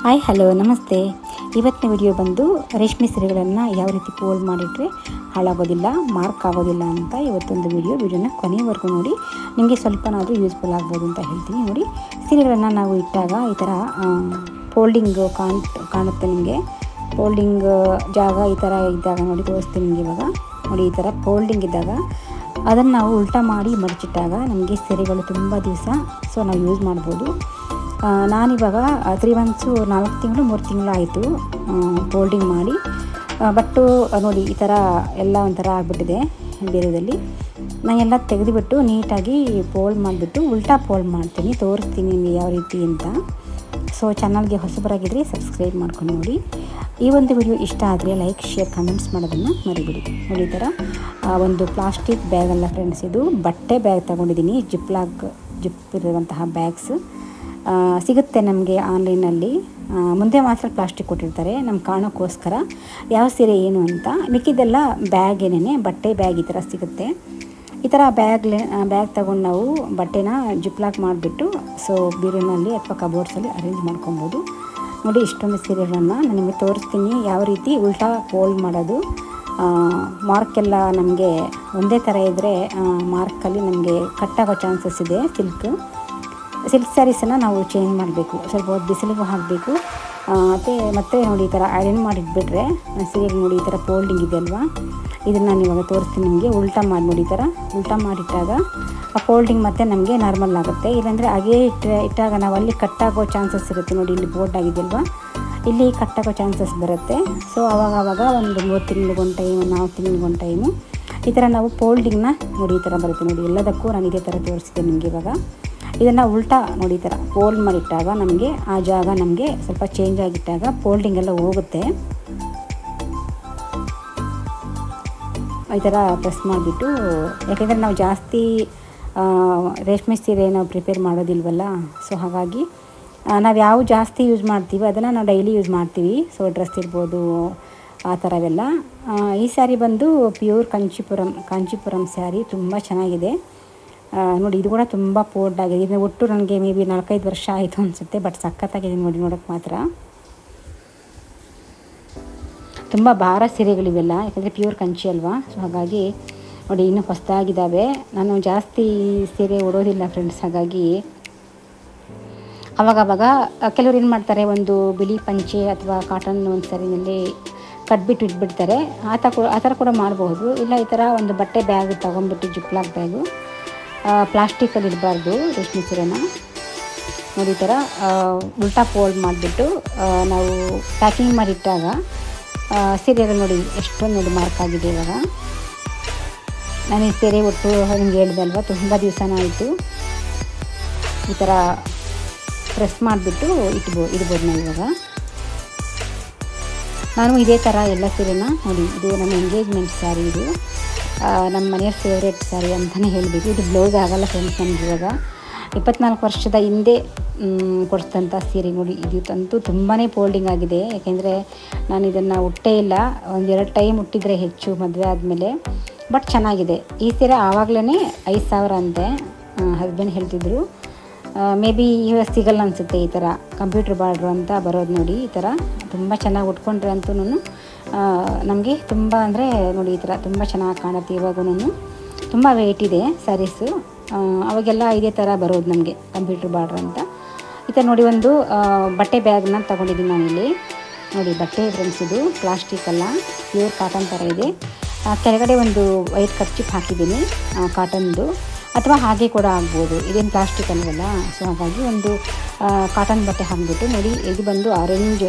Hi hello ನಮಸ್ತೆ. ಇವತ್ತಿನ video ಬಂದು ರೇಷ್ಮೆ ಸೀರೆಗಳನ್ನು ಯಾವ ರೀತಿ ಫೋಲ್ಡ್ ಮಾಡಿಟ್ರೆ ಹಾಳಾಗೋದಿಲ್ಲ, ಮಾರ್ಕ್ ಆಗೋದಿಲ್ಲ ಅಂತ ಇವತ್ತೊಂದು ವಿಡಿಯೋನ ಕೊನೆಯವರೆಗೂ ನೋಡಿ. ನಿಮಗೆ ಸ್ವಲ್ಪನಾದರೂ ಯೂಸ್ಫುಲ್ ಆಗ್ಬೋದು ಅಂತ ಹೇಳ್ತೀನಿ. ನೋಡಿ, ಸೀರೆಗಳನ್ನು ನಾವು ಇಟ್ಟಾಗ ಈ ಥರ ಫೋಲ್ಡಿಂಗ್ ಕಾಣುತ್ತೆ ನಿಮಗೆ. ಫೋಲ್ಡಿಂಗ್ ಜಾಗ ಈ ಥರ ಇದ್ದಾಗ ನೋಡಿ ತೋರಿಸ್ತೀನಿ ನಿಮಗೆ. ಇವಾಗ ನೋಡಿ, ಈ ಥರ ಫೋಲ್ಡಿಂಗ್ ಇದ್ದಾಗ ಅದನ್ನು ನಾವು ಉಲ್ಟಾ ಮಾಡಿ ಮಡಚಿಟ್ಟಾಗ ನಮಗೆ ಸೀರೆಗಳು ತುಂಬ ದಿವಸ ನಾವು ಯೂಸ್ ಮಾಡ್ಬೋದು. ನಾನಿವಾಗ 3 months 4 ತಿಂಗಳು 3 ತಿಂಗಳು ಆಯಿತು ಫೋಲ್ಡಿಂಗ್ ಮಾಡಿ. ಬಟ್ಟು ನೋಡಿ ಈ ಥರ ಎಲ್ಲ ಒಂಥರ ಆಗಿಬಿಟ್ಟಿದೆ ಬೇರೆದಲ್ಲಿ. ನಾನು ಎಲ್ಲ ತೆಗೆದುಬಿಟ್ಟು ನೀಟಾಗಿ ಫೋಲ್ಡ್ ಮಾಡಿಬಿಟ್ಟು ಉಲ್ಟಾ ಫೋಲ್ಡ್ ಮಾಡ್ತೀನಿ, ತೋರಿಸ್ತೀನಿ ನಿಮಗೆ ಯಾವ ರೀತಿ ಅಂತ. ಚಾನಲ್ಗೆ ಹೊಸಬರಾಗಿದ್ದರೆ ಸಬ್ಸ್ಕ್ರೈಬ್ ಮಾಡ್ಕೊಂಡು ನೋಡಿ. ಈ ಒಂದು ವಿಡಿಯೋ ಇಷ್ಟ ಆದರೆ ಲೈಕ್, ಶೇರ್, ಕಮೆಂಟ್ಸ್ ಮಾಡೋದನ್ನು ಮರಿಬಿಡಿ. ನೋಡಿ, ಈ ಥರ ಒಂದು ಪ್ಲಾಸ್ಟಿಕ್ ಬ್ಯಾಗ್ ಅಲ್ಲ ಫ್ರೆಂಡ್ಸ್, ಇದು ಬಟ್ಟೆ ಬ್ಯಾಗ್ ತೊಗೊಂಡಿದ್ದೀನಿ. ಜಿಪ್ ಇರುವಂತಹ ಬ್ಯಾಗ್ಸ್ ಸಿಗುತ್ತೆ ನಮಗೆ ಆನ್ಲೈನಲ್ಲಿ. ಮುಂದೆ ಮಾತ್ರ ಪ್ಲಾಸ್ಟಿಕ್ ಕೊಟ್ಟಿರ್ತಾರೆ ನಮ್ಗೆ ಕಾರಣಕ್ಕೋಸ್ಕರ ಯಾವ ಸೀರೆ ಏನು ಅಂತ. ಮಿಕ್ಕಿದ್ದೆಲ್ಲ ಬ್ಯಾಗ್ ಏನೇ ಬಟ್ಟೆ ಬ್ಯಾಗ್ ಈ ಥರ ಸಿಗುತ್ತೆ. ಈ ಥರ ಬ್ಯಾಗ್ ತಗೊಂಡು ನಾವು ಬಟ್ಟೆನ ಜಿಪ್ಲಾಕ್ ಮಾಡಿಬಿಟ್ಟು ಬೀರಿನಲ್ಲಿ ಅಥವಾ ಕಬೋರ್ಡ್ಸಲ್ಲಿ ಅರೇಂಜ್ ಮಾಡ್ಕೊಬೋದು. ನೋಡಿ, ಇಷ್ಟೊಂದು ಸೀರೆಗಳನ್ನು ನಾನು ನಿಮಗೆ ತೋರಿಸ್ತೀನಿ ಯಾವ ರೀತಿ ಉಲ್ಟಾ ಫೋಲ್ಡ್ ಮಾಡೋದು. ಮಾರ್ಕೆಲ್ಲ ನಮಗೆ ಒಂದೇ ಥರ ಇದ್ದರೆ ಮಾರ್ಕಲ್ಲಿ ನಮಗೆ ಕಟ್ಟಾಗೋ ಚಾನ್ಸಸ್ ಇದೆ. ಸಿಲ್ಕ್ ಸ್ಯಾರೀಸನ್ನು ನಾವು ಚೇಂಜ್ ಮಾಡಬೇಕು, ಸ್ವಲ್ಪ ಹೊತ್ತು ಬಿಸಿಲಿಗೂ ಹಾಕಬೇಕು. ಮತ್ತು ನೋಡಿ, ಈ ಥರ ಐರನ್ ಮಾಡಿಟ್ಬಿಟ್ರೆ ಸೀರೆ ನೋಡಿ ಈ ಥರ ಫೋಲ್ಡಿಂಗ್ ಇದೆ ಅಲ್ವಾ, ಇದನ್ನು ನಾನು ಇವಾಗ ತೋರಿಸ್ತೀನಿ ನಿಮಗೆ. ಉಲ್ಟಾ ಮಾಡಿ ನೋಡಿ, ಈ ಥರ ಉಲ್ಟಾ ಮಾಡಿಟ್ಟಾಗ ಆ ಫೋಲ್ಡಿಂಗ್ ಮತ್ತೆ ನಮಗೆ ನಾರ್ಮಲ್ ಆಗುತ್ತೆ. ಇಲ್ಲಾಂದರೆ ಹಾಗೇ ಇಟ್ಟಾಗ ನಾವು ಅಲ್ಲಿ ಕಟ್ಟಾಗೋ ಚಾನ್ಸಸ್ ಇರುತ್ತೆ. ನೋಡಿ, ಇಲ್ಲಿ ಬೋರ್ಡ್ ಆಗಿದೆ ಅಲ್ವಾ, ಇಲ್ಲಿ ಕಟ್ಟಾಗೋ ಚಾನ್ಸಸ್ ಬರುತ್ತೆ. ಆವಾಗ ಒಂದು 3 ತಿಂಗಳಿಗೊಂದು ಟೈಮು, 4 ತಿಂಗಳಿಗೊಂದು ಟೈಮು ಈ ಥರ ನಾವು ಫೋಲ್ಡಿಂಗ್ನ ನೋಡಿ ಈ ಥರ ಬರುತ್ತೆ. ನೋಡಿ, ಎಲ್ಲದಕ್ಕೂ ನಾನು ಇದೇ ಥರ ತೋರಿಸಿದೆ ನಿಮಗೆ. ಇವಾಗ ಇದನ್ನು ಉಲ್ಟಾ ನೋಡಿ ಈ ಥರ ಫೋಲ್ಡ್ ಮಾಡಿಟ್ಟಾಗ ನಮಗೆ ಆ ಜಾಗ ನಮಗೆ ಸ್ವಲ್ಪ ಚೇಂಜ್ ಆಗಿಟ್ಟಾಗ ಫೋಲ್ಡಿಂಗ್ ಎಲ್ಲ ಹೋಗುತ್ತೆ. ಈ ಥರ ಪ್ರೆಸ್ ಮಾಡಿಬಿಟ್ಟು, ಯಾಕೆಂದರೆ ನಾವು ಜಾಸ್ತಿ ರೇಷ್ಮೆ ಸೀರೆ ನಾವು ಪ್ರಿಪೇರ್ ಮಾಡೋದಿಲ್ವಲ್ಲ, ಹಾಗಾಗಿ ನಾವು ಯಾವ ಜಾಸ್ತಿ ಯೂಸ್ ಮಾಡ್ತೀವಿ ಅದನ್ನು ನಾವು ಡೈಲಿ ಯೂಸ್ ಮಾಡ್ತೀವಿ. ಡ್ರೆಸ್ ಇರ್ಬೋದು ಆ ಥರವೆಲ್ಲ. ಈ ಸ್ಯಾರಿ ಬಂದು ಪ್ಯೂರ್ ಕಾಂಚೀಪುರಂ ಸ್ಯಾರಿ, ತುಂಬ ಚೆನ್ನಾಗಿದೆ. ನೋಡಿ, ಇದು ಕೂಡ ತುಂಬ ಫೋಲ್ಡ್ ಆಗಿದೆ. ಇದನ್ನು ಒಟ್ಟು ನನಗೆ ಮೇ ಬಿ 4-5 ವರ್ಷ ಆಯಿತು ಅನಿಸುತ್ತೆ. ಬಟ್ ಸಖತ್ತಾಗಿದೆ ನೋಡಿ, ನೋಡೋಕ್ಕೆ ಮಾತ್ರ ತುಂಬ ಭಾರ ಸೀರೆಗಳಿವೆಲ್ಲ, ಯಾಕಂದರೆ ಪ್ಯೂರ್ ಕಂಚಿ ಅಲ್ವಾ. ಹಾಗಾಗಿ ನೋಡಿ, ಇನ್ನೂ ಹೊಸದಾಗಿದ್ದಾವೆ. ನಾನು ಜಾಸ್ತಿ ಸೀರೆ ಉಡೋದಿಲ್ಲ ಫ್ರೆಂಡ್ಸ್, ಹಾಗಾಗಿ ಆವಾಗವಾಗ ಕೆಲವ್ರು ಏನು ಮಾಡ್ತಾರೆ, ಒಂದು ಬಿಳಿ ಪಂಚೆ ಅಥವಾ ಕಾಟನ್ ಒಂದು ಸ್ಯಾರಿನಲ್ಲಿ ಕಟ್ಬಿಟ್ಟು ಇಟ್ಬಿಡ್ತಾರೆ. ಆ ಥರ ಕೂಡ ಮಾಡಬಹುದು. ಇಲ್ಲ, ಈ ಥರ ಒಂದು ಬಟ್ಟೆ ಬ್ಯಾಗ್ ತೊಗೊಂಡ್ಬಿಟ್ಟು ಜಿಪ್ಲಾಕ್ ಬ್ಯಾಗು, ಪ್ಲಾಸ್ಟಿಕಲ್ಲಿ ಇಡಬಾರ್ದು ರೇಷ್ಮೆ ಸೀರೆನ. ನೋಡಿ, ಈ ಥರ ಉಲ್ಟಾ ಫೋಲ್ಡ್ ಮಾಡಿಬಿಟ್ಟು ನಾವು ಪ್ಯಾಕಿಂಗ್ ಮಾಡಿಟ್ಟಾಗ ಸೀರೆಗಳು ನೋಡಿ ಎಷ್ಟೊಂದು ನೋಡಿ ಮಾರ್ಕ್ ಆಗಿದೆ. ಇವಾಗ ನಾನು ಈ ಸೀರೆ ಒಟ್ಟು ನಿಮ್ಗೆ ಹೇಳಿದೆ ಅಲ್ವಾ, ತುಂಬ ದಿವಸನ ಆಯಿತು. ಈ ಥರ ಪ್ರೆಸ್ ಮಾಡಿಬಿಟ್ಟು ಇಡ್ಬೋದು ನಾವು. ಇವಾಗ ನಾನು ಇದೇ ಥರ ಎಲ್ಲ ಸೀರೆನ ನೋಡಿ, ಇದು ನಮ್ಮ ಎಂಗೇಜ್ಮೆಂಟ್ ಸ್ಯಾರಿ, ಇದು ನಮ್ಮ ಮನೆಯ ಫೇವ್ರೇಟ್ ಸ್ಯಾರಿ ಅಂತಲೇ ಹೇಳಬೇಕು. ಇದು ಬ್ಲೌಸ್ ಆಗಲ್ಲ ಫ್ರೆಂಡ್ಸ್. ನನಗೆ ಇವಾಗ 24 ವರ್ಷದ ಹಿಂದೆ ಕೊಡಿಸಿದಂಥ ಸೀರೆ ನೋಡಿ. ಇದು ಅಂತೂ ತುಂಬಾ ಫೋಲ್ಡಿಂಗ್ ಆಗಿದೆ, ಯಾಕೆಂದರೆ ನಾನು ಇದನ್ನು ಉಟ್ಟೇ ಇಲ್ಲ. 1-2 ಟೈಮ್ ಉಟ್ಟಿದ್ರೆ ಹೆಚ್ಚು ಮದುವೆ ಆದಮೇಲೆ. ಬಟ್ ಚೆನ್ನಾಗಿದೆ ಈ ಸೀರೆ. ಆವಾಗಲೇ 5,000 ಅಂತೆ ಹಸ್ಬೆಂಡ್ ಹೇಳ್ತಿದ್ರು. ಮೇ ಬಿ ಇವಾಗ ಸಿಗಲ್ಲ ಅನಿಸುತ್ತೆ. ಈ ಥರ ಕಂಪ್ಯೂಟರ್ ಬಾರ್ಡ್ರು ಅಂತ ಬರೋದು ನೋಡಿ. ಈ ಥರ ತುಂಬ ಚೆನ್ನಾಗಿ ಉಟ್ಕೊಂಡ್ರೆ ಅಂತೂ ನಮಗೆ ತುಂಬ ಅಂದರೆ ನೋಡಿ ಈ ಥರ ತುಂಬ ಚೆನ್ನಾಗಿ ಕಾಣುತ್ತೆ. ಇವಾಗೂ ತುಂಬ ವೆಯ್ಟ್ ಇದೆ ಸ್ಯಾರೀಸು. ಅವಾಗೆಲ್ಲ ಇದೇ ಥರ ಬರೋದು ನಮಗೆ ಕಂಪ್ಯೂಟರ್ ಬಾರ್ಡ್ರ್ ಅಂತ. ಈ ಥರ ನೋಡಿ, ಒಂದು ಬಟ್ಟೆ ಬ್ಯಾಗ್ನ ತೊಗೊಂಡಿದ್ದೀನಿ ನಾನಿಲ್ಲಿ. ನೋಡಿ, ಬಟ್ಟೆ ಫ್ರೆಂಡ್ಸ್, ಇದು ಪ್ಲಾಸ್ಟಿಕ್ ಅಲ್ಲ, ಪ್ಯೂರ್ ಕಾಟನ್ ಥರ ಇದೆ. ಕೆಳಗಡೆ ಒಂದು ವೈಟ್ ಕರ್ಚಿಪ್ ಹಾಕಿದ್ದೀನಿ ಕಾಟನ್ದು, ಅಥವಾ ಹಾಗೆ ಕೂಡ ಆಗ್ಬೋದು. ಇದೇನು ಪ್ಲಾಸ್ಟಿಕ್ ಅಲ್ವಲ್ಲ. ಹಾಗಾಗಿ ಒಂದು ಕಾಟನ್ ಬಟ್ಟೆ ಹಾಕಿಬಿಟ್ಟು ನೋಡಿ, ಇದು ಬಂದು ಆರೆಂಜ್.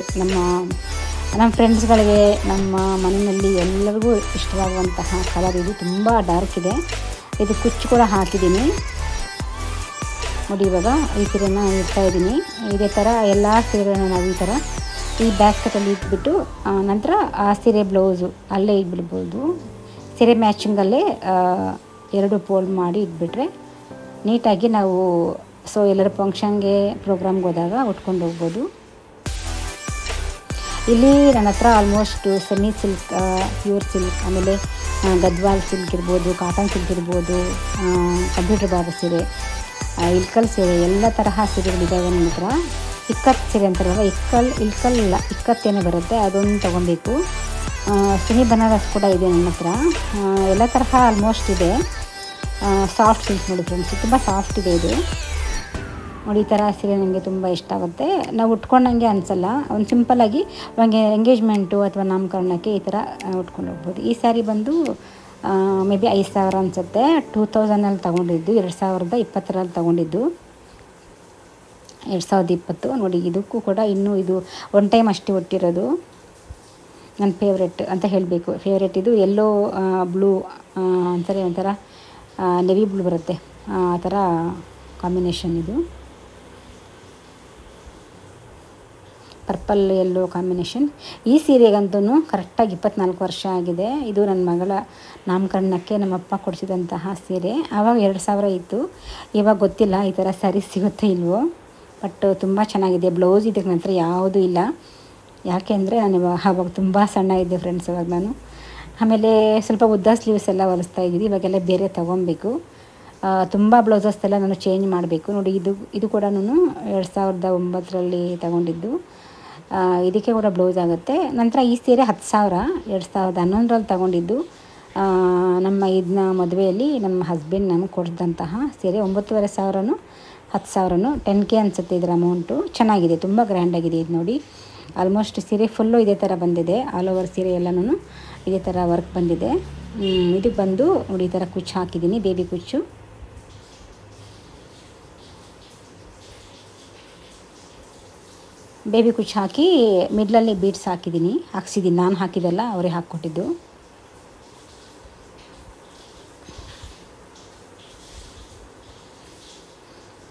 ನಮ್ಮ ಫ್ರೆಂಡ್ಸ್ಗಳಿಗೆ, ನಮ್ಮ ಮನೆಯಲ್ಲಿ ಎಲ್ಲರಿಗೂ ಇಷ್ಟವಾಗುವಂತಹ ಕಲರ್. ಇದು ತುಂಬ ಡಾರ್ಕ್ ಇದೆ. ಇದು ಕುಚ್ಚು ಕೂಡ ಹಾಕಿದ್ದೀನಿ ನೋಡಿ. ಇವಾಗ ಈ ಸೀರೆನ ಇಡ್ತಾಯಿದ್ದೀನಿ. ಇದೇ ಥರ ಎಲ್ಲ ಸೀರೆಗಳನ್ನ ನಾವು ಈ ಥರ ಈ ಬ್ಯಾಗ್ ತಗೊಂಡು ಇಟ್ಬಿಟ್ಟು ನಂತರ ಆ ಸೀರೆ ಬ್ಲೌಸು ಅಲ್ಲೇ ಇಟ್ಬಿಡ್ಬೋದು. ಸೀರೆ ಮ್ಯಾಚಿಂಗಲ್ಲೇ 2 ಫೋಲ್ಡ್ ಮಾಡಿ ಇಟ್ಬಿಟ್ರೆ ನೀಟಾಗಿ ನಾವು ಎಲ್ಲರ ಫಂಕ್ಷನ್ಗೆ ಪ್ರೋಗ್ರಾಮ್ಗೆ ಹೋದಾಗ ಉಟ್ಕೊಂಡು ಹೋಗ್ಬೋದು. ಇಲ್ಲಿ ನನ್ನ ಹತ್ರ almost semi silk, pure silk, ಆಮೇಲೆ ಗದ್ವಾಲ್ ಸಿಲ್ಕ್ ಇರ್ಬೋದು, ಕಾಟನ್ ಸಿಲ್ಕ್ ಇರ್ಬೋದು, ಕಂಪ್ಯೂಟರ್ ಬಾರ್ಡರ್ ಸೀರೆ, ಇಳ್ಕಲ್ ಸೀರೆ, ಎಲ್ಲ ತರಹ ಸೀರೆಗಳಿದ್ದಾವೆ ನನ್ನ ಹತ್ರ. ಇಕ್ಕತ್ತು ಸೀರೆ ಅಂತಾರಲ್ಲ, ಇಲ್ಕಲ್ ಇಲ್ಲ, ಇಕ್ಕತ್ತೇನೋ ಬರುತ್ತೆ, ಅದೊಂದು ತೊಗೊಬೇಕು. ಸೆಮಿ ಬನಾರಸ್ ಕೂಡ ಇದೆ ನನ್ನ ಹತ್ರ. ಎಲ್ಲ ತರಹ ಆಲ್ಮೋಸ್ಟ್ ಇದೆ. ಸಾಫ್ಟ್ ಸಿಲ್ಕ್ ನೋಡಿ ಫ್ರೆಂಡ್ಸ್, ತುಂಬ ಸಾಫ್ಟ್ ಇದೆ ಇದು ನೋಡಿ. ಈ ಥರ ಸೀರೆ ನನಗೆ ತುಂಬ ಇಷ್ಟ ಆಗುತ್ತೆ. ನಾವು ಉಟ್ಕೊಂಡಂಗೆ ಅನಿಸಲ್ಲ. ಒಂದು ಸಿಂಪಲ್ಲಾಗಿ ನಮಗೆ ಎಂಗೇಜ್ಮೆಂಟು ಅಥವಾ ನಾಮಕರಣಕ್ಕೆ ಈ ಥರ ಉಟ್ಕೊಂಡು ಹೋಗ್ಬೋದು. ಈ ಸ್ಯಾರಿ ಬಂದು ಮೇ ಬಿ 5,000 ಅನಿಸುತ್ತೆ. 2000ಅಲ್ಲಿ ತೊಗೊಂಡಿದ್ದು, 2020ರಲ್ಲಿ ತೊಗೊಂಡಿದ್ದು, 2020 ನೋಡಿ. ಇದಕ್ಕೂ ಕೂಡ ಇನ್ನೂ ಇದು ಒನ್ ಟೈಮ್ ಅಷ್ಟೇ ಒಟ್ಟಿರೋದು. ನನ್ನ ಫೇವ್ರೆಟ್ ಅಂತ ಹೇಳಬೇಕು. ಫೇವ್ರೆಟ್ ಇದು ಎಲ್ಲೋ ಬ್ಲೂ ಅಂತಾರೆ, ಒಂಥರ ನೆವಿ ಬ್ಲೂ ಬರುತ್ತೆ, ಆ ಥರ ಕಾಂಬಿನೇಷನ್ ಇದು. ಪರ್ಪಲ್ ಎಲ್ಲೋ ಕಾಂಬಿನೇಷನ್. ಈ ಸೀರೆಗಂತೂ ಕರೆಕ್ಟಾಗಿ 24 ವರ್ಷ ಆಗಿದೆ. ಇದು ನನ್ನ ಮಗಳ ನಾಮಕರಣಕ್ಕೆ ನಮ್ಮಪ್ಪ ಕೊಡಿಸಿದಂತಹ ಸೀರೆ. ಆವಾಗ 2,000 ಇತ್ತು. ಇವಾಗ ಗೊತ್ತಿಲ್ಲ ಈ ಥರ ಸ್ಯಾರಿ ಸಿಗುತ್ತೋ ಇಲ್ವೋ, ಬಟ್ ತುಂಬ ಚೆನ್ನಾಗಿದೆ. ಬ್ಲೌಸ್ ಇದಕ್ಕೆ ನಂತರ ಯಾವುದೂ ಇಲ್ಲ. ಯಾಕೆ ಅಂದರೆ ನಾನು ಆವಾಗ ತುಂಬ ಸಣ್ಣ ಇದ್ದೆ ಫ್ರೆಂಡ್ಸ್ ಅವಾಗ ನಾನು. ಆಮೇಲೆ ಸ್ವಲ್ಪ ಉದ್ದ ಸ್ಲೀವ್ಸ್ ಎಲ್ಲ ಹೊಲಿಸ್ತಾ ಇದ್ದೀನಿ. ಇವಾಗೆಲ್ಲ ಬೇರೆ ತೊಗೊಬೇಕು. ತುಂಬ ಬ್ಲೌಸಸ್ ಎಲ್ಲ ನಾನು ಚೇಂಜ್ ಮಾಡಬೇಕು ನೋಡಿ. ಇದು ಕೂಡ ನಾನು 2009ರಲ್ಲಿ ತೊಗೊಂಡಿದ್ದು. ಇದಕ್ಕೆ ಕೂಡ ಬ್ಲೌಸ್ ಆಗುತ್ತೆ. ನಂತರ ಈ ಸೀರೆ 10,000 2011ರಲ್ಲಿ ತೊಗೊಂಡಿದ್ದು. ನಮ್ಮ ಇದನ್ನ ಮದುವೆಯಲ್ಲಿ ನಮ್ಮ ಹಸ್ಬೆಂಡ್ ನಮಗೆ ಕೊಡಿಸಿದಂತಹ ಸೀರೆ. 9,500 10,000 10K ಅನಿಸುತ್ತೆ ಇದರ ಅಮೌಂಟು. ಚೆನ್ನಾಗಿದೆ, ತುಂಬ ಗ್ರ್ಯಾಂಡಾಗಿದೆ ಇದು ನೋಡಿ. ಆಲ್ಮೋಸ್ಟ್ ಸೀರೆ ಫುಲ್ಲು ಇದೇ ಥರ ಬಂದಿದೆ. ಆಲ್ ಓವರ್ ಸೀರೆ ಎಲ್ಲನೂ ಇದೇ ಥರ ವರ್ಕ್ ಬಂದಿದೆ. ಇದಕ್ಕೆ ಬಂದು ನೋಡಿ ಈ ಥರ ಕುಚ್ಚು ಹಾಕಿದ್ದೀನಿ, ಬೇಬಿ ಕುಚ್ಚು. ಬೇಬಿ ಕುಚ್ಚು ಹಾಕಿ ಮಿಡ್ಲಲ್ಲಿ ಬೀಡ್ಸ್ ಹಾಕ್ಸಿದ್ದೀನಿ. ನಾನು ಹಾಕಿದ್ದಲ್ಲ, ಅವರೇ ಹಾಕ್ಕೊಟ್ಟಿದ್ದು.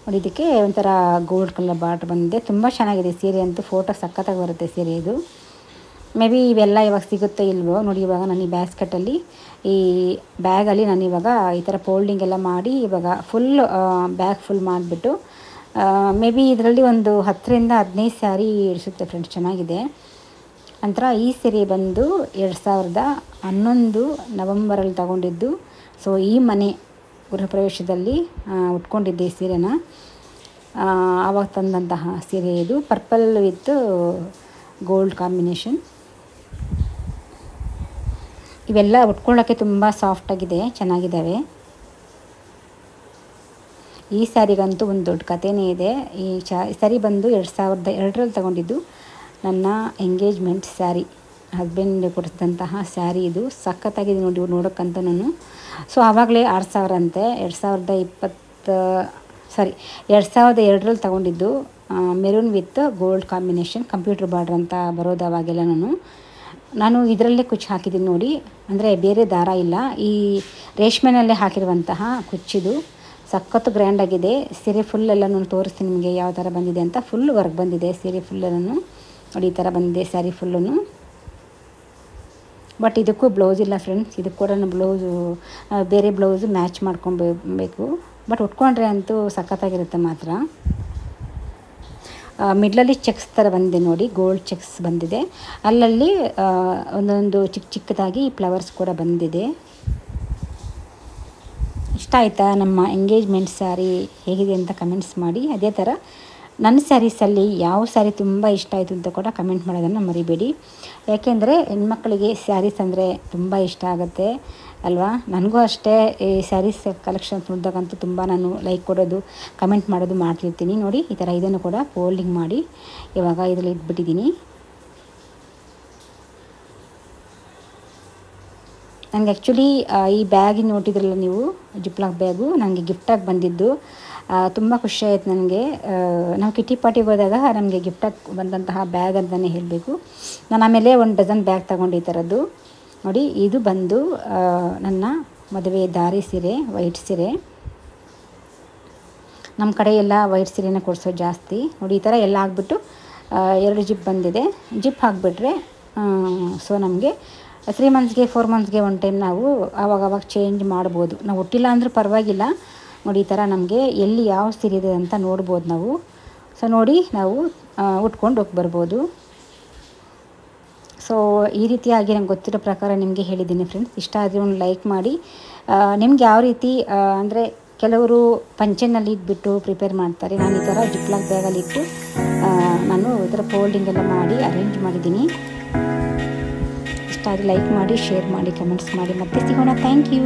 ನೋಡಿ, ಇದಕ್ಕೆ ಒಂಥರ ಗೋಲ್ಡ್ ಕಲರ್ ಬಾರ್ಡ್ರ್ ಬಂದಿದೆ. ತುಂಬ ಚೆನ್ನಾಗಿದೆ ಸೀರೆ ಅಂತೂ. ಫೋಟೋ ಸಖತ್ತಾಗಿ ಬರುತ್ತೆ ಸೀರೆ ಇದು. ಮೇ ಬಿ ಇವೆಲ್ಲ ಇವಾಗ ಸಿಗುತ್ತೋ ಇಲ್ವೋ ನೋಡಿ. ಇವಾಗ ನಾನು ಈ ಬ್ಯಾಸ್ಕೆಟಲ್ಲಿ, ಈ ಬ್ಯಾಗಲ್ಲಿ ನಾನು ಇವಾಗ ಈ ಥರ ಫೋಲ್ಡಿಂಗ್ ಎಲ್ಲ ಮಾಡಿ ಇವಾಗ ಫುಲ್ ಬ್ಯಾಗ್ ಫುಲ್ ಮಾಡಿಬಿಟ್ಟು ಮೇ ಬಿ ಇದರಲ್ಲಿ ಒಂದು 10ರಿಂದ 15 ಸ್ಯಾರಿ ಇಡಿಸುತ್ತೆ ಫ್ರೆಂಡ್ಸ್. ಚೆನ್ನಾಗಿದೆ. ನಂತರ ಈ ಸೀರೆ ಬಂದು 2011 ನವಂಬರಲ್ಲಿ ತಗೊಂಡಿದ್ದು. ಸೊ ಈ ಮನೆ ಗೃಹ ಪ್ರವೇಶದಲ್ಲಿ ಉಟ್ಕೊಂಡಿದ್ದೆ ಈ ಸೀರೆನ. ಆವಾಗ ತಂದಂತಹ ಸೀರೆ ಇದು. Purple with gold combination. ಇವೆಲ್ಲ ಉಟ್ಕೊಳ್ಳೋಕ್ಕೆ ತುಂಬ ಸಾಫ್ಟಾಗಿದೆ, ಚೆನ್ನಾಗಿದ್ದಾವೆ. ಈ ಸ್ಯಾರಿಗಂತೂ ಒಂದು ದೊಡ್ಡ ಕಥೆನೇ ಇದೆ. ಈ ಸ್ಯಾರಿ ಬಂದು 2002ರಲ್ಲಿ ತಗೊಂಡಿದ್ದು. ನನ್ನ ಎಂಗೇಜ್ಮೆಂಟ್ ಸ್ಯಾರಿ, ಹಸ್ಬೆಂಡ್ ಕೊಡಿಸಿದಂತಹ ಸ್ಯಾರಿ ಇದು. ಸಖತ್ತಾಗಿದೆ ನೋಡಿ ನೋಡೋಕ್ಕಂತ ನಾನು. ಸೊ ಆವಾಗಲೇ 6,000 ಅಂತೆ. 2002ರಲ್ಲಿ ತಗೊಂಡಿದ್ದು. Maroon with gold combination, computer border ಅಂತ ಬರೋದು ಅವಾಗೆಲ್ಲ. ನಾನು ಇದರಲ್ಲೇ ಕುಚ್ಚು ಹಾಕಿದ್ದೀನಿ ನೋಡಿ. ಅಂದರೆ ಬೇರೆ ದಾರ ಇಲ್ಲ, ಈ ರೇಷ್ಮೆನಲ್ಲೇ ಹಾಕಿರುವಂತಹ ಕುಚ್ಚಿದು. ಸಖತ್ತು ಗ್ರ್ಯಾಂಡಾಗಿದೆ. ಸೀರೆ ಫುಲ್ ಎಲ್ಲ ನಾನು ತೋರಿಸ್ತೀನಿ ನಿಮಗೆ ಯಾವ ಥರ ಬಂದಿದೆ ಅಂತ. ಫುಲ್ ವರ್ಕ್ ಬಂದಿದೆ ಸೀರೆ ಫುಲ್ಲನ್ನು ನೋಡಿ. ಈ ಥರ ಬಂದಿದೆ ಸ್ಯಾರಿ ಫುಲ್ಲೂ. ಬಟ್ ಇದಕ್ಕೂ ಬ್ಲೌಸ್ ಇಲ್ಲ ಫ್ರೆಂಡ್ಸ್. ಇದಕ್ಕೆ ಕೂಡ ಬ್ಲೌಸು ಬೇರೆ ಬ್ಲೌಸು ಮ್ಯಾಚ್ ಮಾಡ್ಕೊಬೇಕು. ಬಟ್ ಉಟ್ಕೊಂಡ್ರೆ ಅಂತೂ ಸಖತ್ತಾಗಿರುತ್ತೆ ಮಾತ್ರ. ಮಿಡ್ಲಲ್ಲಿ ಚೆಕ್ಸ್ ಥರ ಬಂದಿದೆ ನೋಡಿ, ಗೋಲ್ಡ್ ಚೆಕ್ಸ್ ಬಂದಿದೆ. ಅಲ್ಲಲ್ಲಿ ಒಂದೊಂದು ಚಿಕ್ಕದಾಗಿ ಫ್ಲವರ್ಸ್ ಕೂಡ ಬಂದಿದೆ. ಇಷ್ಟ ಆಯಿತಾ ನಮ್ಮ ಎಂಗೇಜ್ಮೆಂಟ್ ಸ್ಯಾರಿ ಹೇಗಿದೆ ಅಂತ ಕಮೆಂಟ್ಸ್ ಮಾಡಿ. ಅದೇ ಥರ ನನ್ನ ಸ್ಯಾರೀಸಲ್ಲಿ ಯಾವ ಸ್ಯಾರಿ ತುಂಬ ಇಷ್ಟ ಆಯಿತು ಅಂತ ಕೂಡ ಕಮೆಂಟ್ ಮಾಡೋದನ್ನು ಮರಿಬೇಡಿ. ಯಾಕೆಂದರೆ ಹೆಣ್ಮಕ್ಳಿಗೆ ಸ್ಯಾರೀಸ್ ಅಂದರೆ ತುಂಬ ಇಷ್ಟ ಆಗುತ್ತೆ ಅಲ್ವಾ. ನನಗೂ ಅಷ್ಟೇ ಈ ಸ್ಯಾರೀಸ್ ಕಲೆಕ್ಷನ್ಸ್ ನೋಡಿದಾಗಂತೂ ತುಂಬ ನಾನು ಲೈಕ್ ಕೊಡೋದು, ಕಮೆಂಟ್ ಮಾಡೋದು ಮಾಡ್ತಿರ್ತೀನಿ ನೋಡಿ. ಈ ಥರ ಇದನ್ನು ಕೂಡ ಫೋಲ್ಡಿಂಗ್ ಮಾಡಿ ಇವಾಗ ಇದರಲ್ಲಿ ಇಟ್ಬಿಟ್ಟಿದ್ದೀನಿ. ನನಗೆ ಆ್ಯಕ್ಚುಲಿ ಈ ಬ್ಯಾಗಿನ ನೋಟಿದ್ರಲ್ಲ ನೀವು, ಜಿಪ್ಲಾಕ್ ಬ್ಯಾಗು ನನಗೆ ಗಿಫ್ಟಾಗಿ ಬಂದಿದ್ದು. ತುಂಬ ಖುಷಿ ಆಯಿತು ನನಗೆ. ನಾವು ಕಿಟ್ಟಿ ಪಾರ್ಟಿಗೆ ಹೋದಾಗ ನಮಗೆ ಗಿಫ್ಟಾಗಿ ಬಂದಂತಹ ಬ್ಯಾಗ್ ಅಂತಲೇ ಹೇಳಬೇಕು. ನಾನು ಆಮೇಲೆ 1 ಡಜನ್ ಬ್ಯಾಗ್ ತಗೊಂಡು ಈ ಥರದ್ದು ನೋಡಿ. ಇದು ಬಂದು ನನ್ನ ಮದುವೆ ದಾರಿ ಸೀರೆ, ವೈಟ್ ಸೀರೆ. ನಮ್ಮ ಕಡೆ ಎಲ್ಲ ವೈಟ್ ಸೀರೆನ ಕೊಡಿಸೋದು ಜಾಸ್ತಿ ನೋಡಿ. ಈ ಥರ ಎಲ್ಲ ಹಾಕ್ಬಿಟ್ಟು 2 ಜಿಪ್ ಬಂದಿದೆ. ಜಿಪ್ ಹಾಕಿಬಿಟ್ರೆ ಸೊ ನಮಗೆ 3 ಮಂತ್ಸ್ಗೆ 4 ಮಂತ್ಸ್ಗೆ ಒನ್ ಟೈಮ್ ನಾವು ಆವಾಗವಾಗ ಚೇಂಜ್ ಮಾಡ್ಬೋದು. ನಾವು ಒಟ್ಟಿಲ್ಲ ಅಂದರೂ ಪರವಾಗಿಲ್ಲ ನೋಡಿ. ಈ ಥರ ನಮಗೆ ಎಲ್ಲಿ ಯಾವ ಸೀರೆ ಇದೆ ಅಂತ ನೋಡ್ಬೋದು ನಾವು. ಸೊ ನೋಡಿ ನಾವು ಉಟ್ಕೊಂಡು ಹೋಗಿ ಬರ್ಬೋದು. ಸೊ ಈ ರೀತಿಯಾಗಿ ನಂಗೆ ಗೊತ್ತಿರೋ ಪ್ರಕಾರ ನಿಮಗೆ ಹೇಳಿದ್ದೀನಿ ಫ್ರೆಂಡ್ಸ್. ಇಷ್ಟ ಆದರೆ ಒಂದು ಲೈಕ್ ಮಾಡಿ. ನಿಮ್ಗೆ ಯಾವ ರೀತಿ ಅಂದರೆ ಕೆಲವರು ಪಂಚೆನಲ್ಲಿ ಇಟ್ಬಿಟ್ಟು ಪ್ರಿಪೇರ್ ಮಾಡ್ತಾರೆ. ನಾನು ಈ ಥರ ಜಿಪ್ಲಾಕ್ ಬ್ಯಾಗಲ್ಲಿ ಇಟ್ಟು ನಾನು ಈ ಥರ ಫೋಲ್ಡಿಂಗ್ ಎಲ್ಲ ಮಾಡಿ ಅರೇಂಜ್ ಮಾಡಿದ್ದೀನಿ. ಇಷ್ಟ ಆದರೆ ಲೈಕ್ ಮಾಡಿ, ಶೇರ್ ಮಾಡಿ, ಕಮೆಂಟ್ಸ್ ಮಾಡಿ. ಮತ್ತೆ ಸಿಗೋಣ. Thank you.